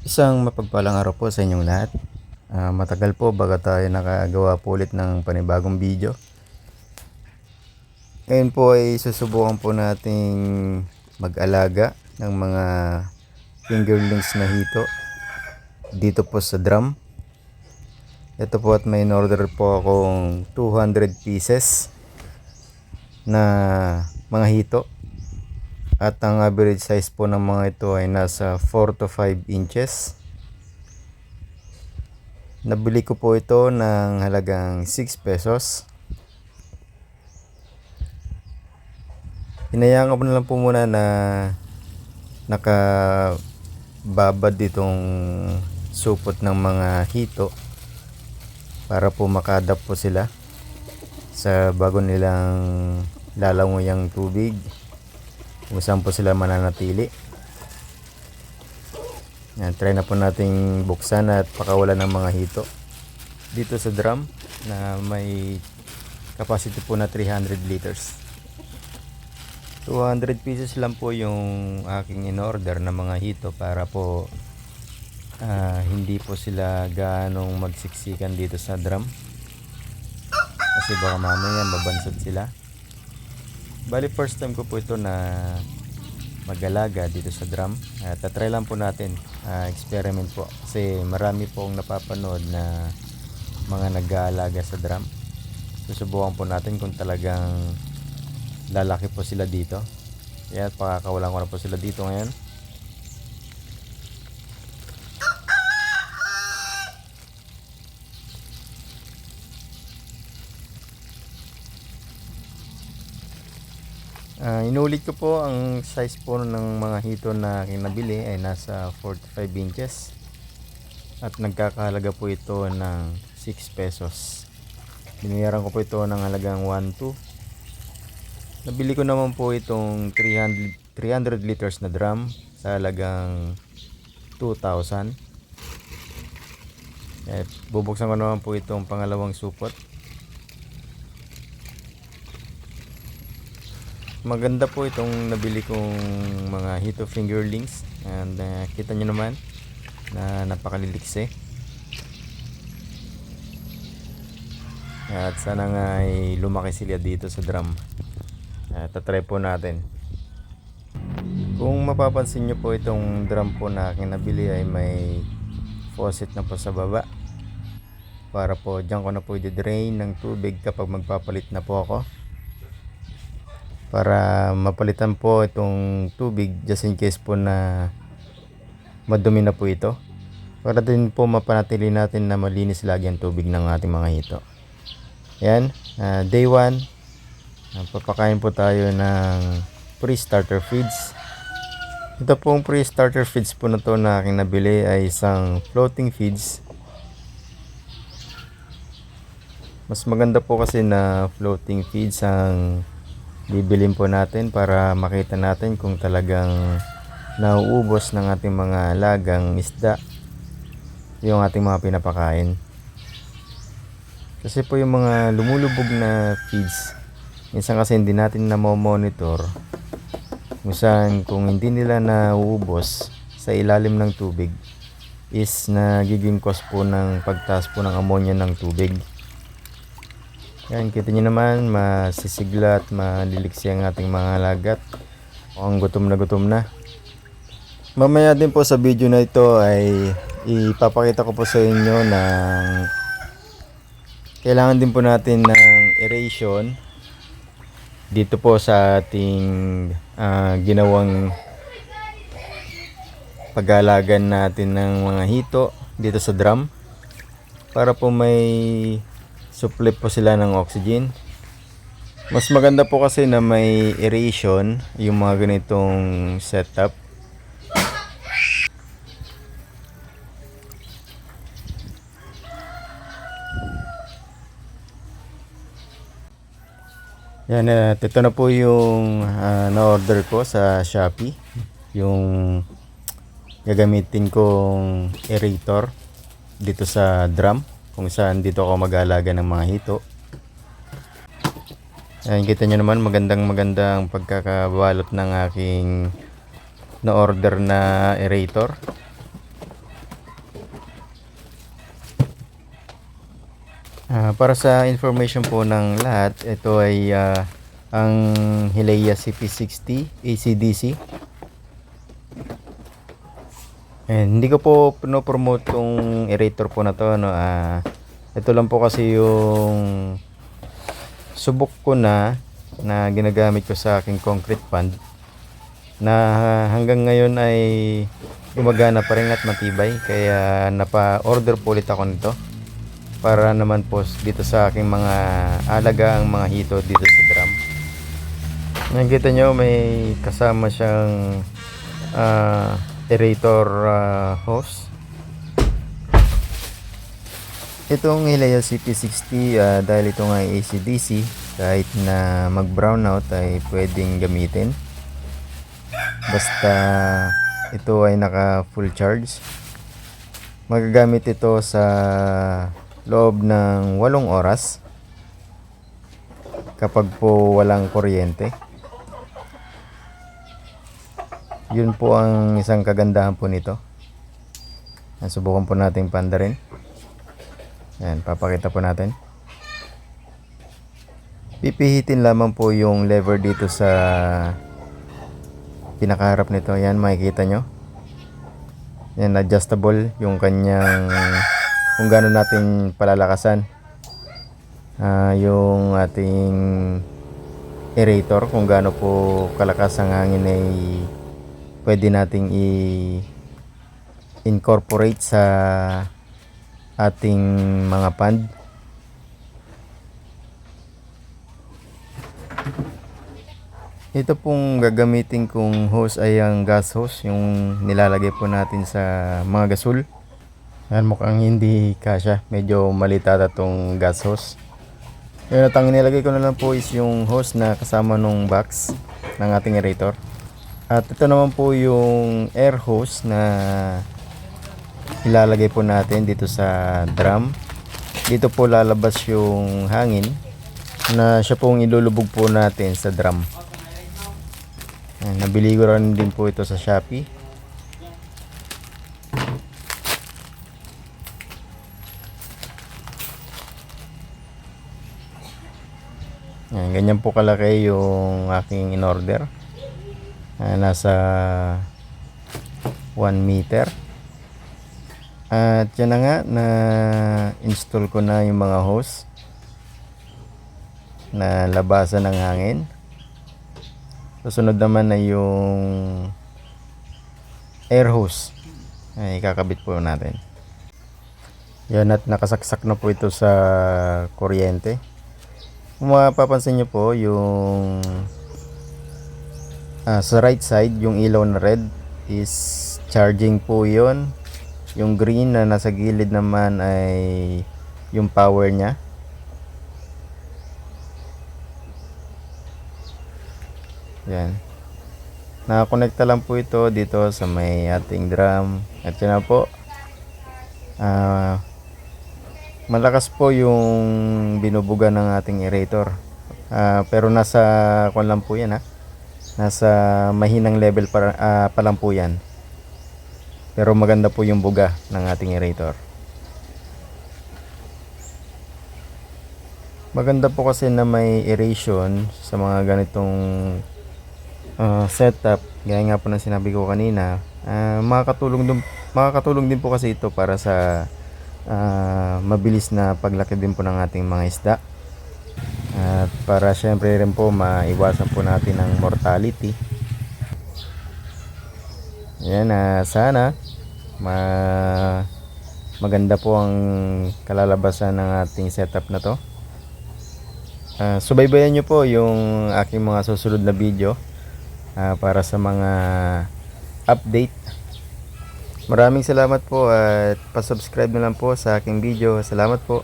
Isang mapagpalang araw po sa inyong lahat. Matagal po bago tayo nakagawa po ulit ng panibagong video. Ngayon po ay susubukan po nating mag-alaga ng mga fingerlings na hito dito po sa drum. Ito po at may in-order po akong 200 pieces na mga hito. At ang average size po ng mga ito ay nasa 4 to 5 inches. Nabili ko po ito ng halagang 6 pesos. Hinayaan ko na lang po muna na nakababad itong supot ng mga hito para po makadap po sila sa bago nilang lalanguyang tubig kung saan po sila mananatili. Yan, try na po nating buksan at pakawalan ng mga hito dito sa drum na may capacity po na 300 liters. 200 pieces lang po yung aking in-order na mga hito para po hindi po sila gaanong magsiksikan dito sa drum kasi baka mamaya mabansot sila. Bali first time ko po ito na mag-alaga dito sa drum at try lang po natin, experiment po kasi marami pong napapanood na mga nag-aalaga sa drum. Susubukan po natin kung talagang lalaki po sila dito. Kaya pakakawalan ko na po sila dito ngayon. Inulit ko po ang size po ng mga hito na kinabili ay nasa 45 inches at nagkakahalaga po ito ng 6 pesos. Binayaran ko po ito ng halagang 1.2. Nabili ko naman po itong 300 liters na drum sa halagang 2,000. Bubuksan ko naman po itong pangalawang supot. Maganda po itong nabili kong mga hito fingerlings and kita nyo naman na napakaliliks at sana nga ay lumaki sila dito sa drum. Tatry po natin. Kung mapapansin nyo po itong drum po na aking nabili ay may faucet na po sa baba para po dyan ko na po i-drain ng tubig kapag magpapalit na po ako, para mapalitan po itong tubig just in case po na madumi na po ito, para din po mapanatili natin na malinis lagi ang tubig ng ating mga hito. Yan, day 1, papakain po tayo ng pre-starter feeds. Ito pong pre-starter feeds po na to na aking nabili ay isang floating feeds. Mas maganda po kasi na floating feeds ang bibilin po natin para makita natin kung talagang nauubos ng ating mga alagang isda yung ating mga pinapakain. Kasi po yung mga lumulubog na feeds, minsan kasi hindi natin na monitor kung saan, kung hindi nila nauubos sa ilalim ng tubig is nagiging cause po ng pagtaas po ng ammonia ng tubig. Yan, kita nyo naman, masisigla at maliliksi ang ating mga lagat. Mukhang gutom na. Mamaya din po sa video na ito ay ipapakita ko po sa inyo ng kailangan din po natin ng aeration dito po sa ating ginawang pag-aalagan natin ng mga hito dito sa drum para po may supply po sila ng oxygen. Mas maganda po kasi na may aeration yung mga ganitong setup. Yan, ito na po yung na-order ko sa Shopee. Yung gagamitin kong aerator dito sa drum kung saan dito ako mag-aalaga ng mga hito. Ayan, kita nyo naman magandang pagkakabalot ng aking na-order na aerator. Para sa information po ng lahat, ito ay ang Hilea CP60 AC/DC. And hindi ko po pino-promote tong aerator po na to, no. Ito lang po kasi yung subok ko na ginagamit ko sa aking concrete pond na hanggang ngayon ay gumagana pa rin at matibay, kaya napa-order po ulit ako nito para naman po dito sa aking mga alagang mga hito dito sa drum. Nakikita nyo may kasama siyang aerator hose. Itong Hilea CP60 dahil ito nga ay AC/DC, kahit na mag brownout ay pwedeng gamitin basta ito ay naka full charge. Magagamit ito sa loob ng 8 oras kapag po walang kuryente. Yun po ang isang kagandahan po nito. Subukan po natin panda rin. Yan, papakita po natin. Pipihitin lamang po yung lever dito sa pinakaharap nito. Yan, makikita nyo. Yan, adjustable yung kanyang kung gaano natin palalakasan yung ating aerator, kung gaano po kalakas ang hangin ay pwede nating i-incorporate sa ating mga pond. Ito pong gagamitin kong hose ay ang gas hose, yung nilalagay po natin sa mga gasol. Yan, mukhang hindi kasya, medyo maliit ata tong gas hose. Yun, at ang nilagay ko na lang po is yung hose na kasama nung box ng ating aerator. At ito naman po yung air hose na ilalagay po natin dito sa drum. Dito po lalabas yung hangin na siya pong ilulubog po natin sa drum. Nabili ko rin din po ito sa Shopee. Ganyan po kalaki yung aking in order. Nasa 1 meter. At yan na nga, na install ko na yung mga hose na labasan ng hangin. Susunod naman na yung air hose ay kakabit po natin. Yan, at nakasaksak na po ito sa kuryente. Kung mapapansin nyo po yung sa right side, yung ilaw na red is charging po yon. Yung green na nasa gilid naman ay yung power nya. Yan, nakakonekta lang po ito dito sa may ating drum. At yun na po, malakas po yung binubuga ng ating aerator, pero nasa kung lang po yan, nasa mahinang level pa lang po yan, pero maganda po yung buga ng ating aerator. Maganda po kasi na may aeration sa mga ganitong setup, gaya nga po ng sinabi ko kanina. Makakatulong din po kasi ito para sa mabilis na paglaki din po ng ating mga isda, at para syempre rin po maiwasan po natin ang mortality. Yan, sana maganda po ang kalalabasan ng ating setup na to. Subaybayan nyo po yung aking mga susunod na video para sa mga update. Maraming salamat po, at pa-subscribe na lang po sa aking video. Salamat po.